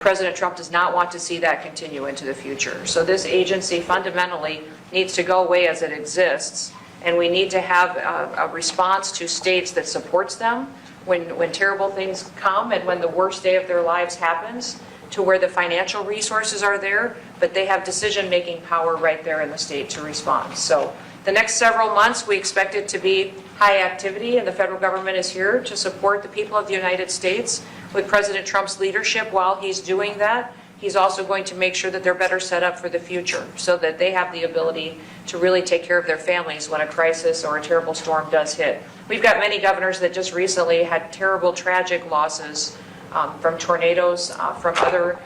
President Trump does not want to see that continue into the future. So this agency fundamentally needs to go away as it exists, and we need to have a response to states that supports them when terrible things come and when the worst day of their lives happens, to where the financial resources are there, but they have decision-making power right there in the state to respond. So the next several months, we expect it to be high activity, and the federal government is here to support the people of the United States with President Trump's leadership. While he's doing that, he's also going to make sure that they're better set up for the future so that they have the ability to really take care of their families when a crisis or a terrible storm does hit. We've got many governors that just recently had terrible, tragic losses from tornadoes, from other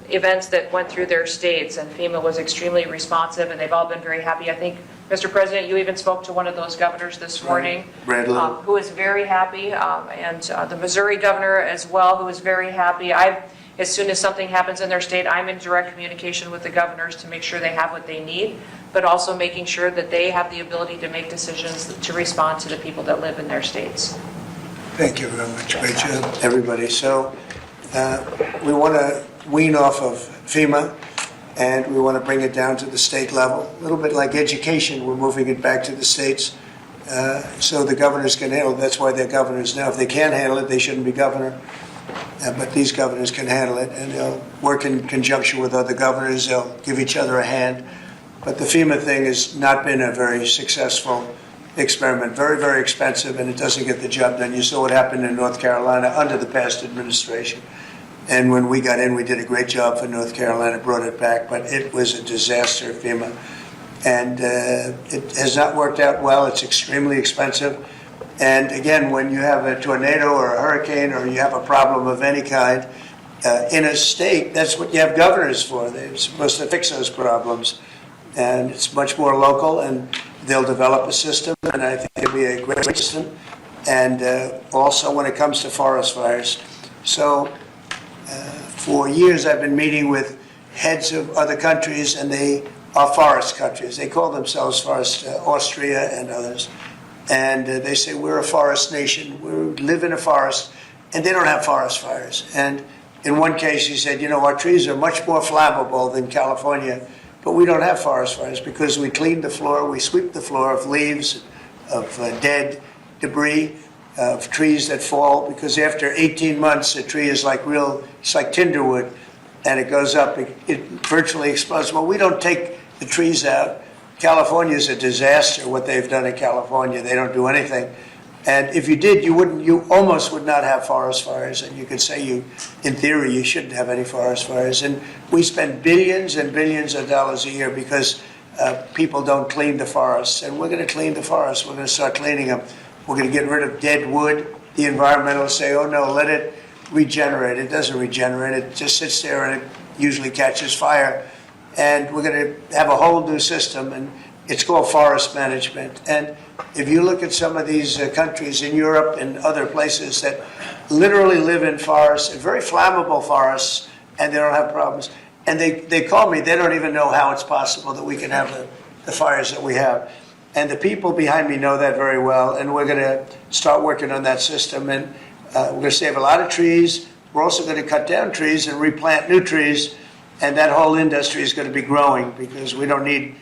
events that went through their states, and FEMA was extremely responsive, and they've all been very happy. I think, Mr. President, you even spoke to one of those governors this morning, who is very happy, and the Missouri governor as well, who is very happy. As soon as something happens in their state, I'm in direct communication with the governors to make sure they have what they need, but also making sure that they have the ability to make decisions to respond to the people that live in their states. Thank you very much. Great job, everybody. So we want to wean off of FEMA, and we want to bring it down to the state level. A little bit like education, we're moving it back to the states so the governors can handle it. That's why they're governors now. If they can't handle it, they shouldn't be governor. But these governors can handle it, and they'll work in conjunction with other governors. They'll give each other a hand. But the FEMA thing has not been a very successful experiment. Very, very expensive, and it doesn't get the job done. You saw what happened in North Carolina under the past administration. And when we got in, we did a great job for North Carolina, brought it back, but it was a disaster, FEMA. And it has not worked out well. It's extremely expensive. And again, when you have a tornado or a hurricane or you have a problem of any kind in a state, that's what you have governors for. They're supposed to fix those problems. And it's much more local, and they'll develop a system, and I think it'll be a great system. And also when it comes to forest fires. So for years I've been meeting with heads of other countries, and they are forest countries. They call themselves forest, Austria and others. And they say, we're a forest nation, we live in a forest, and they don't have forest fires. And in one case he said, you know, our trees are much more flammable than California, but we don't have forest fires because we clean the floor, we sweep the floor of leaves, of dead debris, of trees that fall, because after 18 months, a tree is like it's like tinder wood, and it goes up, it virtually explodes. Well, we don't take the trees out. California is a disaster, what they've done in California. They don't do anything. And if you did, you almost would not have forest fires, and you could say in theory, you shouldn't have any forest fires. And we spend billions and billions of dollars a year because people don't clean the forests, and we're going to clean the forests. We're going to start cleaning them. We're going to get rid of dead wood. The environmentalists say, oh no, let it regenerate. It doesn't regenerate. It just sits there and it usually catches fire. And we're going to have a whole new system, and it's called forest management. And if you look at some of these countries in Europe and other places that literally live in forests, very flammable forests, and they don't have problems. And they call me, they don't even know how it's possible that we can have the fires that we have. And the people behind me know that very well, and we're going to start working on that system. And we're going to save a lot of trees. We're also going to cut down trees and replant new trees. And that whole industry is going to be growing because we don't need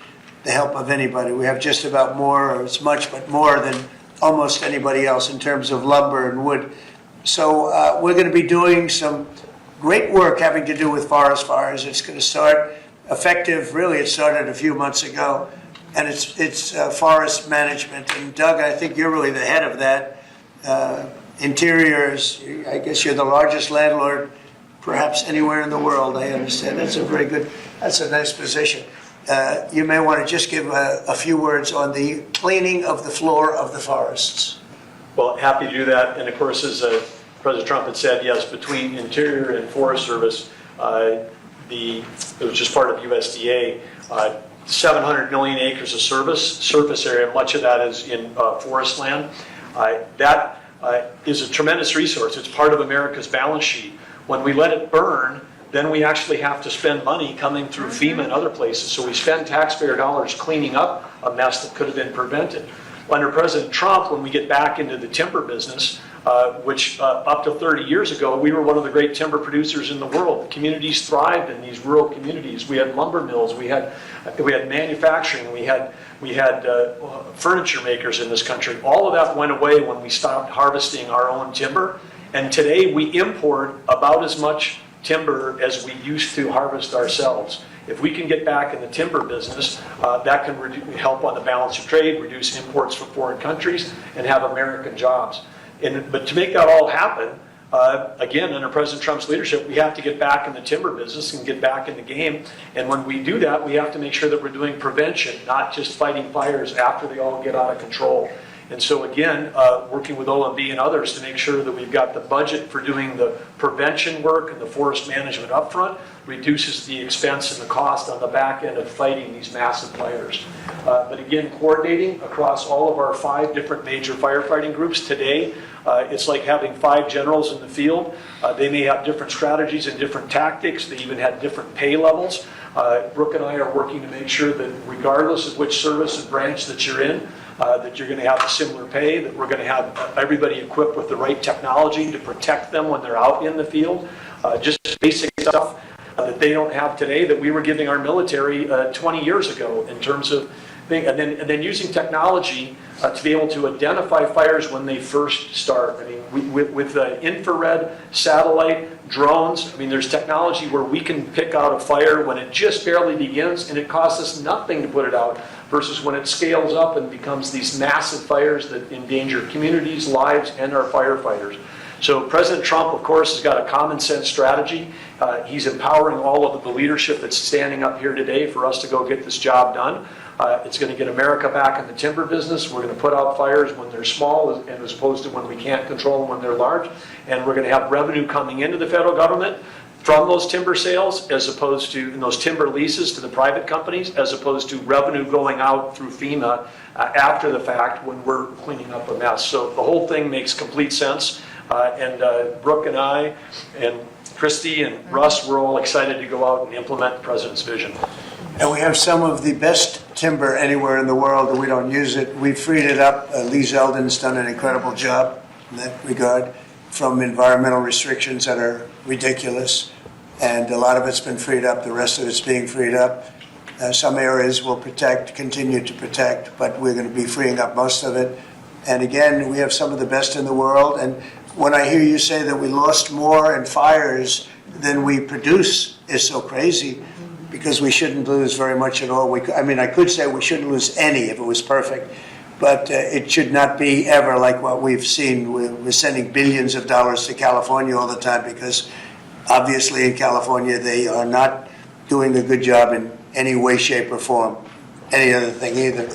the help of anybody. We have just about more, or as much, but more than almost anybody else in terms of lumber and wood. So we're going to be doing some great work having to do with forest fires. It's going to start effective, really it started a few months ago, and it's forest management. And Doug, I think you're really the head of that. Interiors, I guess you're the largest landlord perhaps anywhere in the world, I understand. That's a nice position. You may want to just give a few words on the cleaning of the floor of the forests. Well, happy to do that. And of course, as President Trump had said, yes, between Interior and Forest Service, it was just part of USDA, 700 million acres of surface area, much of that is in forest land. That is a tremendous resource. It's part of America's balance sheet. When we let it burn, then we actually have to spend money coming through FEMA and other places. So we spend taxpayer dollars cleaning up a mess that could have been prevented. Under President Trump, when we get back into the timber business, which up to 30 years ago, we were one of the great timber producers in the world. The communities thrived in these rural communities. We had lumber mills, we had manufacturing, we had furniture makers in this country. All of that went away when we stopped harvesting our own timber. And today we import about as much timber as we used to harvest ourselves. If we can get back in the timber business, that can help on the balance of trade, reduce imports from foreign countries, and have American jobs. But to make that all happen, again, under President Trump's leadership, we have to get back in the timber business and get back in the game. And when we do that, we have to make sure that we're doing prevention, not just fighting fires after they all get out of control. And so again, working with OMB and others to make sure that we've got the budget for doing the prevention work and the forest management upfront reduces the expense and the cost on the back end of fighting these massive fires. But again, coordinating across all of our 5 different major firefighting groups today, it's like having 5 generals in the field. They may have different strategies and different tactics. They even have different pay levels. Brooke and I are working to make sure that regardless of which service and branch that you're in, that you're going to have a similar pay, that we're going to have everybody equipped with the right technology to protect them when they're out in the field. Just basic stuff that they don't have today that we were giving our military 20 years ago in terms of thing. And then using technology to be able to identify fires when they first start. I mean, with infrared, satellite, drones, I mean, there's technology where we can pick out a fire when it just barely begins and it costs us nothing to put it out, versus when it scales up and becomes these massive fires that endanger communities, lives, and our firefighters. So President Trump, of course, has got a common sense strategy. He's empowering all of the leadership that's standing up here today for us to go get this job done. It's going to get America back in the timber business. We're going to put out fires when they're small, and as opposed to when we can't control them when they're large. And we're going to have revenue coming into the federal government from those timber sales, as opposed to in those timber leases to the private companies, as opposed to revenue going out through FEMA after the fact when we're cleaning up a mess. So the whole thing makes complete sense. And Brooke and I and Christy and Russ, we're all excited to go out and implement the President's vision. And we have some of the best timber anywhere in the world, and we don't use it. We freed it up. Lee Zeldin's done an incredible job in that regard, from environmental restrictions that are ridiculous. And a lot of it's been freed up. The rest of it's being freed up. Some areas will continue to protect, but we're going to be freeing up most of it. And again, we have some of the best in the world. And when I hear you say that we lost more in fires than we produce, is so crazy, because we shouldn't lose very much at all. I mean, I could say we shouldn't lose any if it was perfect, but it should not be ever like what we've seen. We're sending billions of dollars to California all the time, because obviously in California they are not doing a good job in any way, shape, or form, any other thing either.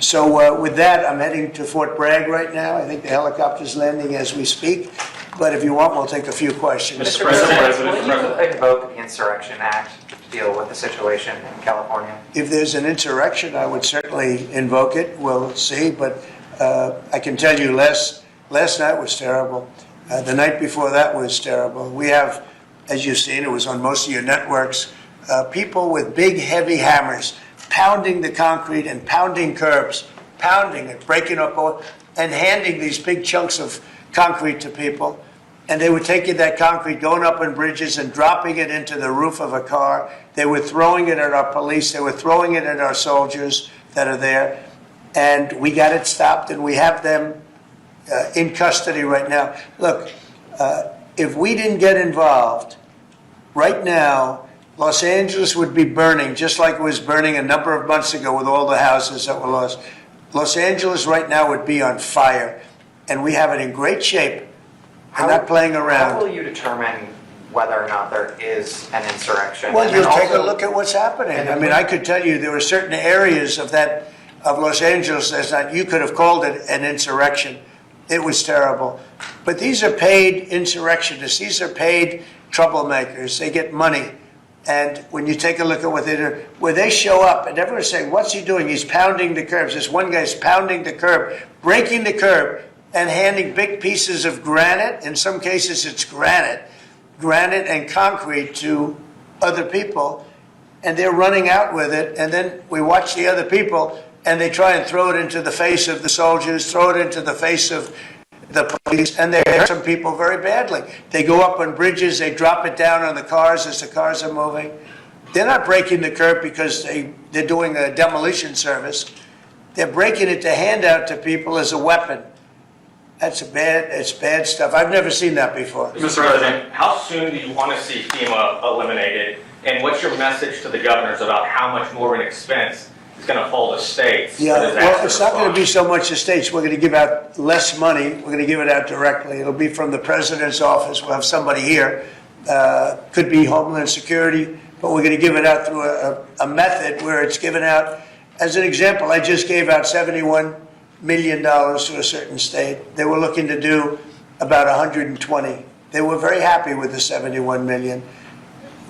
So with that, I'm heading to Fort Bragg right now. I think the helicopter's landing as we speak. But if you want, we'll take a few questions. Mr. President, will you invoke the Insurrection Act to deal with the situation in California? If there's an insurrection, I would certainly invoke it. We'll see. But I can tell you, last night was terrible. The night before that was terrible. We have, as you've seen, it was on most of your networks, people with big, heavy hammers pounding the concrete and pounding curbs, pounding it, breaking up, and handing these big chunks of concrete to people. And they were taking that concrete, going up on bridges and dropping it into the roof of a car. They were throwing it at our police. They were throwing it at our soldiers that are there. And we got it stopped, and we have them in custody right now. Look, if we didn't get involved, right now, Los Angeles would be burning, just like it was burning a number of months ago with all the houses that were lost. Los Angeles right now would be on fire, and we have it in great shape. I'm not playing around. How will you determine whether or not there is an insurrection? Well, you'll take a look at what's happening. I mean, I could tell you there were certain areas of Los Angeles that you could have called it an insurrection. It was terrible. But these are paid insurrectionists. These are paid troublemakers. They get money. And when you take a look at what they do, where they show up and everyone's saying, what's he doing? He's pounding the curbs. This one guy's pounding the curb, breaking the curb, and handing big pieces of granite. In some cases, it's granite and concrete to other people. And they're running out with it. And then we watch the other people and they try and throw it into the face of the soldiers, throw it into the face of the police, and they hurt some people very badly. They go up on bridges, they drop it down on the cars as the cars are moving. They're not breaking the curb because they're doing a demolition service. They're breaking it to hand out to people as a weapon. It's bad stuff. I've never seen that before. Mr. President, how soon do you want to see FEMA eliminated? And what's your message to the governors about how much more of an expense is going to fall to states? Yeah, well, it's not going to be so much the states. We're going to give out less money. We're going to give it out directly. It'll be from the president's office. We'll have somebody here. Could be Homeland Security, but we're going to give it out through a method where it's given out. As an example, I just gave out $71 million to a certain state. They were looking to do about 120. They were very happy with the 71 million.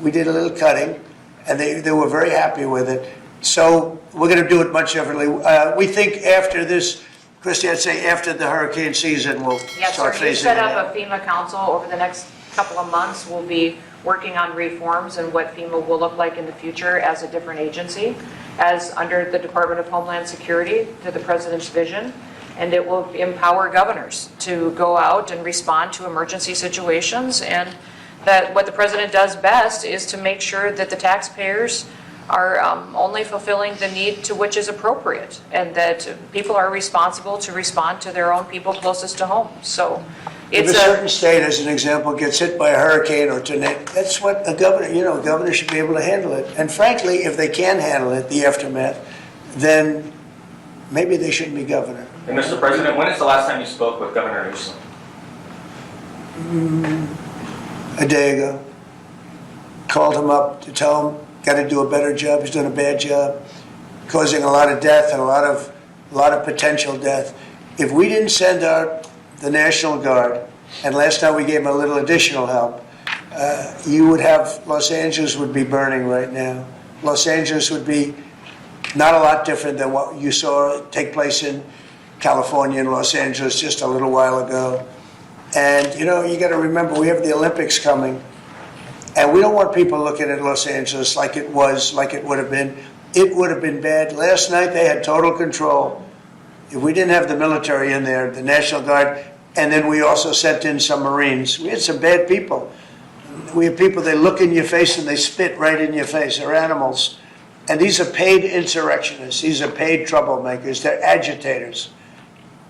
We did a little cutting, and they were very happy with it. So we're going to do it much differently. We think after this, Christy, I'd say after the hurricane season, we'll start phasing it out. Yes, sir. You set up a FEMA council over the next couple of months. We'll be working on reforms and what FEMA will look like in the future as a different agency, as under the Department of Homeland Security to the President's vision. And it will empower governors to go out and respond to emergency situations. And that what the President does best is to make sure that the taxpayers are only fulfilling the need to which is appropriate, and that people are responsible to respond to their own people closest to home. So if a certain state, as an example, gets hit by a hurricane or tornado, that's what a governor should be able to handle it. And frankly, if they can handle it, the aftermath, then maybe they shouldn't be governor. And Mr. President, when is the last time you spoke with Governor Newsom? A day ago. Called him up to tell him, got to do a better job. He's doing a bad job, causing a lot of death and a lot of potential death. If we didn't send out the National Guard, and last time we gave him a little additional help, you would have, Los Angeles would be burning right now. Los Angeles would be not a lot different than what you saw take place in California and Los Angeles just a little while ago. And, you got to remember, we have the Olympics coming. And we don't want people looking at Los Angeles like it would have been. It would have been bad. Last night they had total control. If we didn't have the military in there, the National Guard, and then we also sent in some Marines, we had some bad people. We have people, they look in your face and they spit right in your face. They're animals. And these are paid insurrectionists. These are paid troublemakers. They're agitators.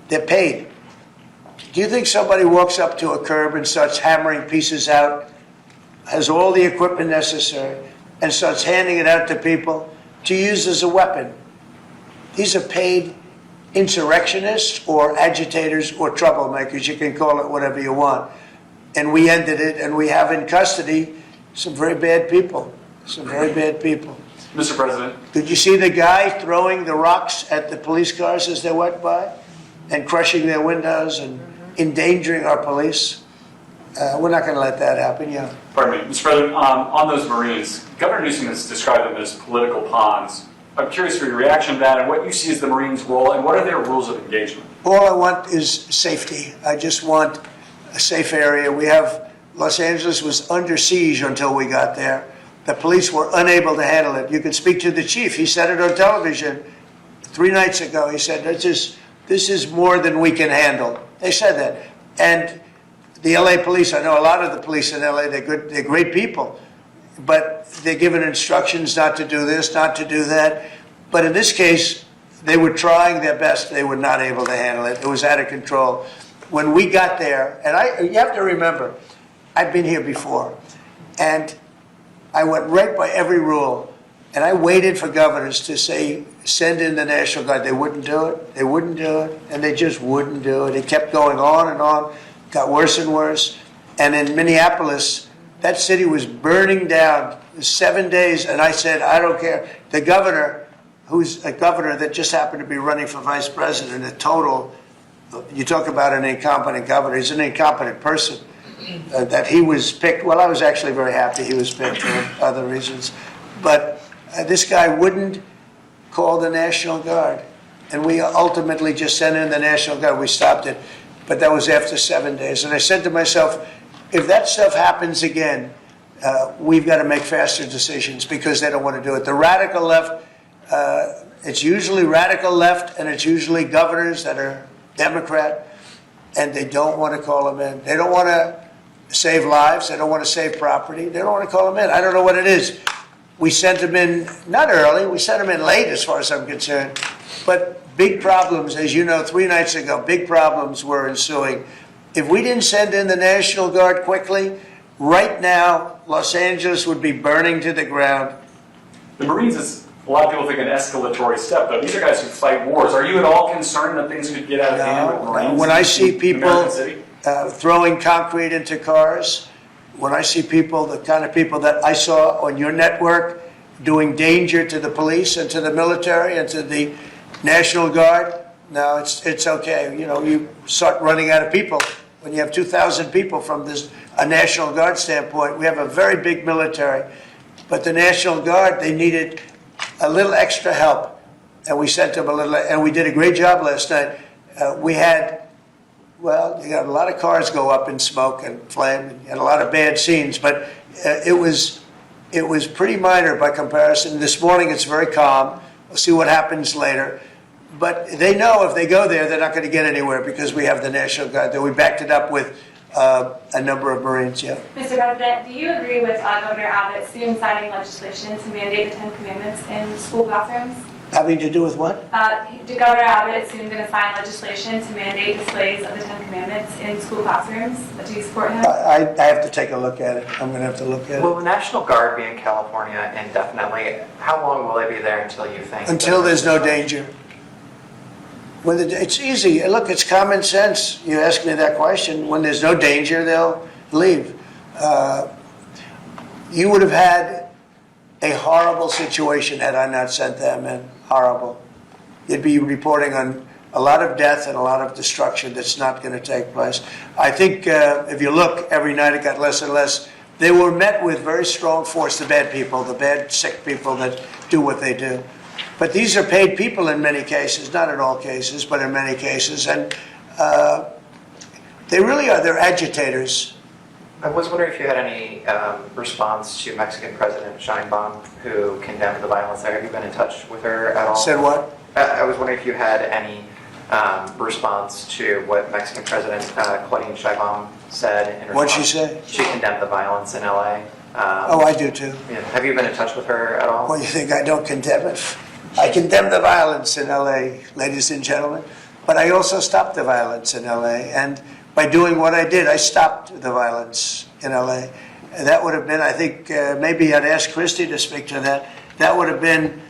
They're paid. Do you think somebody walks up to a curb and starts hammering pieces out, has all the equipment necessary, and starts handing it out to people to use as a weapon? These are paid insurrectionists or agitators or troublemakers. You can call it whatever you want. And we ended it, and we have in custody some very bad people. Some very bad people. Mr. President. Did you see the guy throwing the rocks at the police cars as they went by and crushing their windows and endangering our police? We're not going to let that happen, yeah. Pardon me. Mr. President, on those Marines, Governor Newsom has described them as political pawns. I'm curious for your reaction to that and what you see as the Marines' role and what are their rules of engagement? All I want is safety. I just want a safe area. Los Angeles was under siege until we got there. The police were unable to handle it. You could speak to the chief. He said it on television 3 nights ago. He said, this is more than we can handle. They said that. And the LA police, I know a lot of the police in LA, they're great people, but they're given instructions not to do this, not to do that. But in this case, they were trying their best. They were not able to handle it. It was out of control. When we got there, and you have to remember, I've been here before, and I went right by every rule, and I waited for governors to say, send in the National Guard. They wouldn't do it. They wouldn't do it, and they just wouldn't do it. It kept going on and on, got worse and worse. And in Minneapolis, that city was burning down 7 days, and I said, I don't care. The governor, who's a governor that just happened to be running for vice president, you talk about an incompetent governor. He's an incompetent person. That he was picked, well, I was actually very happy he was picked for other reasons. But this guy wouldn't call the National Guard. And we ultimately just sent in the National Guard. We stopped it. But that was after 7 days. And I said to myself, if that stuff happens again, we've got to make faster decisions because they don't want to do it. The radical left It's usually radical left, and it's usually governors that are Democrat, and they don't want to call them in. They don't want to save lives. They don't want to save property. They don't want to call them in. I don't know what it is. We sent them in, not early, we sent them in late as far as I'm concerned. But big problems, as you know, 3 nights ago, big problems were ensuing. If we didn't send in the National Guard quickly, right now, Los Angeles would be burning to the ground. The Marines is, a lot of people think, an escalatory step, though. These are guys who fight wars. Are you at all concerned that things could get out of hand with Marines? When I see in people American City? throwing concrete into cars, when I see people, the kind of people that I saw on your network doing danger to the police and to the military and to the National Guard, no, it's okay. You know, you start running out of people. When you have 2,000 people from a National Guard standpoint, we have a very big military. But the National Guard, they needed a little extra help. And we sent them a little, and we did a great job last night. We had, well, you got a lot of cars go up in smoke and flame, and a lot of bad scenes, but it was pretty minor by comparison. This morning it's very calm. We'll see what happens later. But they know if they go there, they're not going to get anywhere because we have the National Guard there. We backed it up with a number of Marines, yeah. Mr. President, do you agree with Governor Abbott soon signing legislation to mandate the 10 Commandments in school classrooms? Having to do with what? Governor Abbott is soon going to sign legislation to mandate displays of the 10 Commandments in school classrooms. Do you support him? I have to take a look at it. I'm going to have to look at Will it. the National Guard be in California indefinitely? How long will they be there until you think? Until there's no danger. It's easy. Look, it's common sense. You ask me that question. When there's no danger, they'll leave. You would have had a horrible situation had I not sent them in. Horrible. You'd be reporting on a lot of death and a lot of destruction that's not going to take place. I think if you look, every night it got less and less. They were met with very strong force, the bad people, the bad, sick people that do what they do. But these are paid people in many cases, not in all cases, but in many cases. And they really are, they're agitators. I was wondering if you had any response to Mexican President Sheinbaum, who condemned the violence there. Have you been in touch with her at all? Said what? I was wondering if you had any response to what Mexican President Claudine Sheinbaum said in response. What'd she say? She condemned the violence in LA. Oh, I do too. Yeah. Have you been in touch with her at all? Well, you think I don't condemn it? I condemn the violence in LA, ladies and gentlemen, but I also stopped the violence in LA. And by doing what I did, I stopped the violence in LA. And that would have been, I think, maybe I'd ask Christie to speak to that. That would have been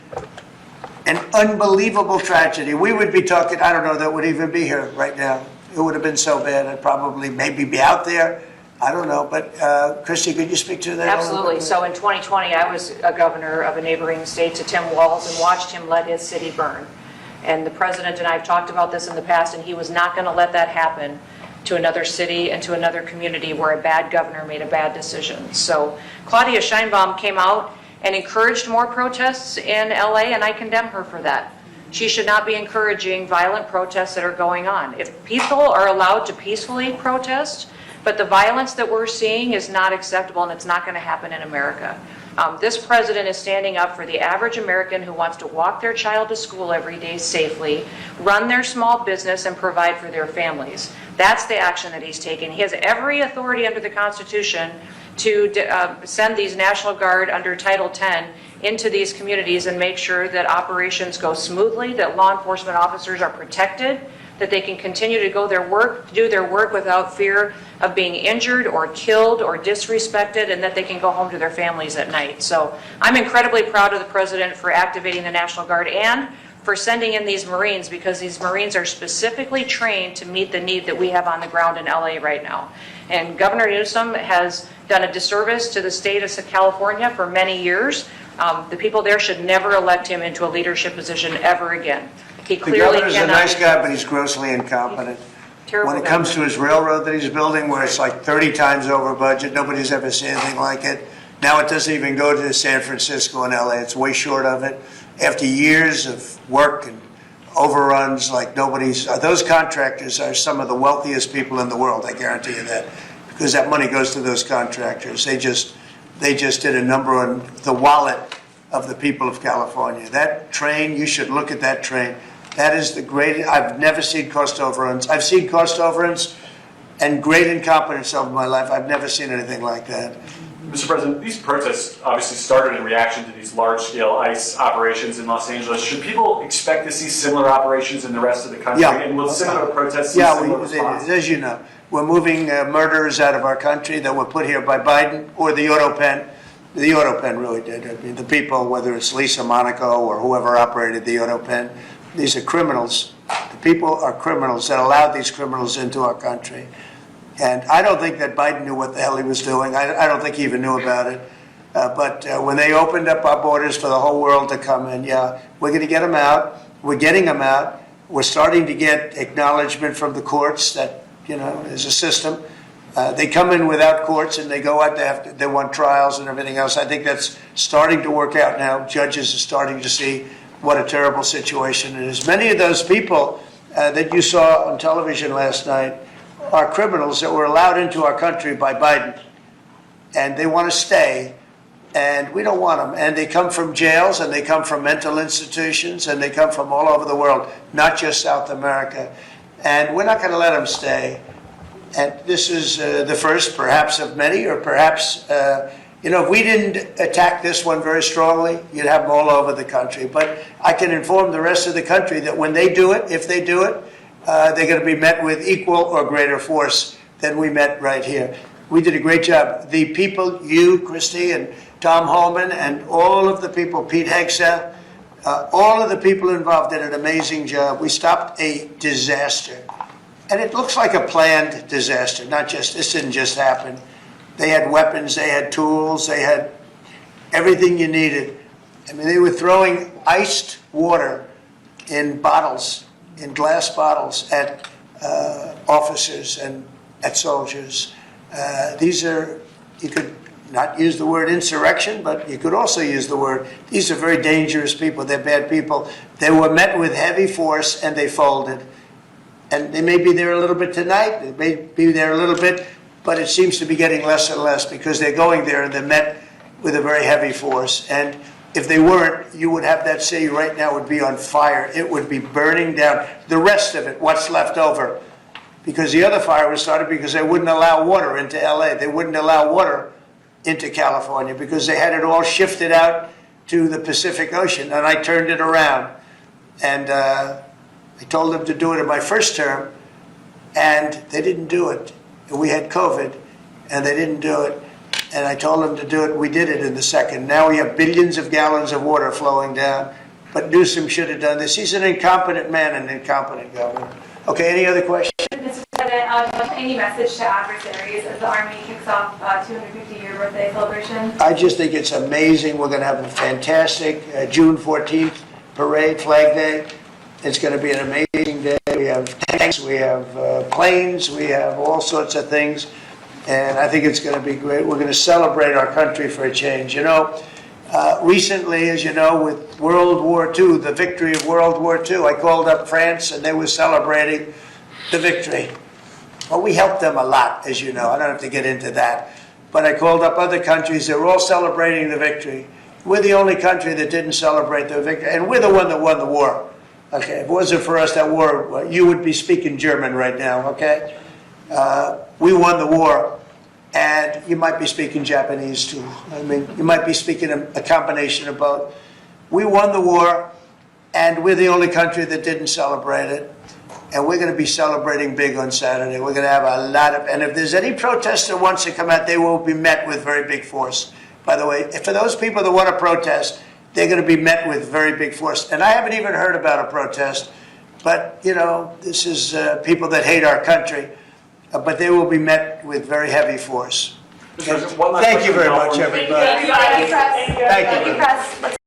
an unbelievable tragedy. We would be talking, I don't know that would even be here right now. It would have been so bad. I'd probably maybe be out there. I don't know, but Christie, could you speak to that? Absolutely. So in 2020, I was a governor of a neighboring state to Tim Walz and watched him let his city burn. And the president and I have talked about this in the past, and he was not going to let that happen to another city and to another community where a bad governor made a bad decision. So Claudia Sheinbaum came out and encouraged more protests in LA, and I condemn her for that. She should not be encouraging violent protests that are going on. If people are allowed to peacefully protest, but the violence that we're seeing is not acceptable, and it's not going to happen in America. This president is standing up for the average American who wants to walk their child to school every day safely, run their small business, and provide for their families. That's the action that he's taken. He has every authority under the Constitution to send these National Guard under Title X into these communities and make sure that operations go smoothly, that law enforcement officers are protected, that they can continue to do their work without fear of being injured or killed or disrespected, and that they can go home to their families at night. So I'm incredibly proud of the president for activating the National Guard and for sending in these Marines, because these Marines are specifically trained to meet the need that we have on the ground in LA right now. And Governor Newsom has done a disservice to the state of California for many years. The people there should never elect him into a leadership position ever again. He The clearly governor's a nice guy, but he's grossly incompetent. When it comes to his railroad that he's building, where it's like 30 times over budget, nobody's ever seen anything like it. Now it doesn't even go to San Francisco and LA. It's way short of it. After years of work and overruns like nobody's, those contractors are some of the wealthiest people in the world, I guarantee you that, because that money goes to those contractors. They just did a number on the wallet of the people of California. That train, you should look at that train. That is the greatest. I've never seen cost overruns. I've seen cost overruns and great incompetence over my life. I've never seen anything like that. Mr. President, these protests obviously started in reaction to these large-scale ICE operations in Los Angeles. Should people expect to see similar operations in the rest of the country? Yeah. And will similar protests see Yeah, similar response? as you know, we're moving murderers out of our country that were put here by Biden or the auto pen. The auto pen really did. I mean, the people, whether it's Lisa Monaco or whoever operated the auto pen, these are criminals. The people are criminals that allowed these criminals into our country. And I don't think that Biden knew what the hell he was doing. I don't think he even knew about it. But when they opened up our borders for the whole world to come in, yeah, we're going to get them out. We're getting them out. We're starting to get acknowledgement from the courts that, you know, there's a system. They come in without courts and they go out, they want trials and everything else. I think that's starting to work out now. Judges are starting to see what a terrible situation it is. Many of those people that you saw on television last night are criminals that were allowed into our country by Biden. And they want to stay, and we don't want them. And they come from jails, and they come from mental institutions, and they come from all over the world, not just South America. And we're not going to let them stay. And this is the first, perhaps, of many, or perhaps, you know, if we didn't attack this one very strongly, you'd have them all over the country. But I can inform the rest of the country that when they do it, if they do it, they're going to be met with equal or greater force than we met right here. We did a great job. The people, you, Christy, and Tom Holman, and all of the people, Pete Hegseth, all of the people involved did an amazing job. We stopped a disaster. And it looks like a planned disaster, not just, this didn't just happen. They had weapons, they had tools, they had everything you needed. I mean, they were throwing iced water in bottles, in glass bottles, at officers and at soldiers. These are, you could not use the word insurrection, but you could also use the word, these are very dangerous people, they're bad people. They were met with heavy force and they folded. And they may be there a little bit tonight, they may be there a little bit, but it seems to be getting less and less because they're going there and they're met with a very heavy force. And if they weren't, you would have that city right now would be on fire. It would be burning down. The rest of it, what's left over, because the other fire was started because they wouldn't allow water into LA. They wouldn't allow water into California because they had it all shifted out to the Pacific Ocean. And I turned it around. And I told them to do it in my first term, and they didn't do it. We had COVID, and they didn't do it. And I told them to do it. We did it in the second. Now we have billions of gallons of water flowing down. But Newsom should have done this. He's an incompetent man and an incompetent governor. Okay, any other questions? Mr. President, do you have any message to adversaries as the Army kicks off 250-year birthday celebration? I just think it's amazing. We're going to have a fantastic June 14th parade, Flag Day. It's going to be an amazing day. We have tanks, we have planes, we have all sorts of things. And I think it's going to be great. We're going to celebrate our country for a change. You know, recently, as you know, with World War II, the victory of World War II, I called up France and they were celebrating the victory. Well, we helped them a lot, as you know. I don't have to get into that. But I called up other countries. They were all celebrating the victory. We're the only country that didn't celebrate the victory. And we're the one that won the war. Okay, if it wasn't for us, that war, you would be speaking German right now, okay? We won the war, and you might be speaking Japanese too. I mean, you might be speaking a combination of both. We won the war, and we're the only country that didn't celebrate it. And we're going to be celebrating big on Saturday. We're going to have a lot of, and if there's any protester wants to come out, they will be met with very big force. By the way, for those people that want to protest, they're going to be met with very big force. And I haven't even heard about a protest, but, you know, this is people that hate our country, but they will be met with very heavy force. Mr. President, one last Thank you question. very much, everybody. Thank you, press. Thank you. Thank you, press.